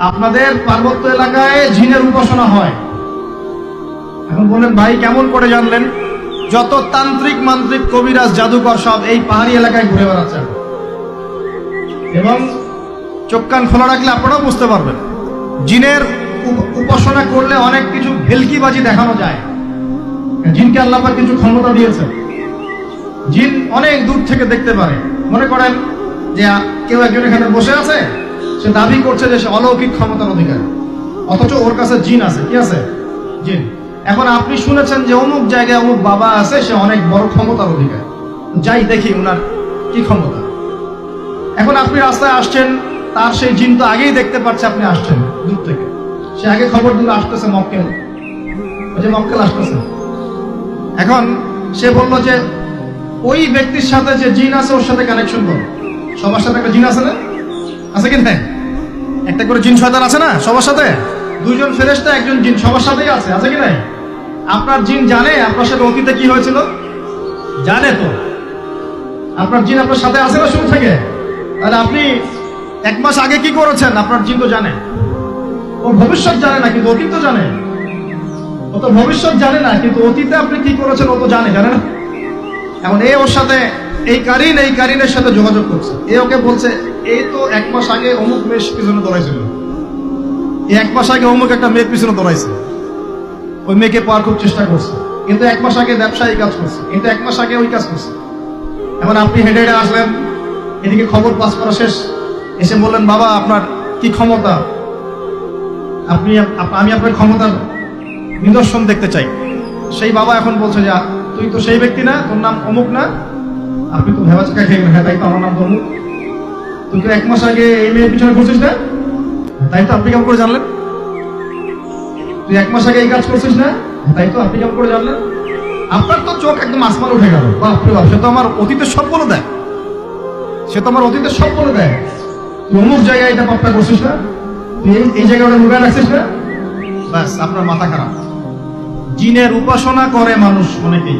আপনাদের পার্বত্য এলাকায় জিনের উপাসনা হয়। এখন বলেন ভাই কেমন করে জানলেন? যত তান্ত্রিক মান্ত্রিক কবিরাজ জাদুকর সব এই পাহাড়ি এলাকায় ঘুরে বেড়াচ্ছে এবং চোখ কান খোলা রাখলে আপনারাও বুঝতে পারবেন। জিনের উপাসনা করলে অনেক কিছু ভেলকিবাজি দেখানো যায়। জিনকে আল্লাহ পাক কিছু ক্ষমতা দিয়েছে। জিন অনেক দূর থেকে দেখতে পারে। মনে করেন যে কেউ একজন এখানে বসে আছে, সে দাবি করছে যে সে অলৌকিক ক্ষমতার অধিকারী, অথচ ওর কাছে জিন আছে। কি আছে? জিন। এখন আপনি শুনেছেন যে অমুক জায়গায় অমুক বাবা আছে, সে অনেক বড় ক্ষমতার অধিকারী, যাই দেখি ওনার কি ক্ষমতা। এখন আপনি রাস্তায় আসছেন, তার সেই জিন তো আগেই দেখতে পাচ্ছে আপনি আসছেন দূর থেকে, সে আগে খবর দিল আসতেছে মক্কেল, ওই যে মক্কেল আসতেছে। এখন সে বলল যে ওই ব্যক্তির সাথে যে জিন আছে ওর সাথে কানেকশন করো। সবার সাথে একটা জিন আছে না? আছে কি না? একটা করে জিন শয়তান আছে না সবার সাথে? দুইজন ফেরেশতা একজন জিন সবার সাথেই আছে। আছে কি না? আপনার জিন জানে আপনার সাথে অতীতে কি হয়েছিল? জানে তো। আপনার জিন আপনার সাথে আছে না শুরু থেকে? তাহলে আপনি 1 মাস আগে কি করেছেন আপনার জিন তো জানে। ও ভবিষ্যৎ জানে না কিন্তু অতীত তো জানে। ও তো ভবিষ্যৎ জানে না কিন্তু অতীতে আপনি কি করেছেন ও তো জানে না? এখন ওর সাথে এই কারিনের সাথে যোগাযোগ করছে। ওকে বলছে এই তো 1 মাস আগে অমুক মেয়ের পিছনে দৌড়াইছিল, 1 মাস আগে অমুক একটা মেয়ের পিছনে দৌড়াইছে, ওই মেয়েকে পাওয়ার খুব চেষ্টা করছে, কিন্তু 1 মাস আগে ব্যবসায়ী কাজ করছে, কিন্তু 1 মাস আগে ওই কাজ করছে। এখন আপনি হেঁটে হেঁটে আসলেন, এদিকে খবর পাস করা শেষ, এসে বললেন বাবা আপনার কি ক্ষমতা, আমি আপনার ক্ষমতার নিদর্শন দেখতে চাই। সেই বাবা এখন বলছে যে তুই তো সেই ব্যক্তি না, তোর নাম অমুক না, আপনি তো ভেবা চাকা খেয়ে, হ্যাঁ তাই তো, আমার নাম তো অমুক। তুই তো 1 মাস আগে এই মেয়ের পিছনে ঘুরছিস না, তাই তো, আপনি কেমন করে জানলেন? তুই 1 মাস আগে এই কাজ করছিস না, তাই তো, আপনি কেমন করে জানলেন? আপনার তো চোখ একদম আসমান উঠে গেল, বাপরে বাপ, সে তো আমার অতীতের সব বলে দেয়, তুই অমুক জায়গায় এটা পাপটা করছিস না, তুই এই জায়গায় ওটা লুকায় রাখছিস না, ব্যাস আপনার মাথা খারাপ। জিনের উপাসনা করে মানুষ অনেকেই।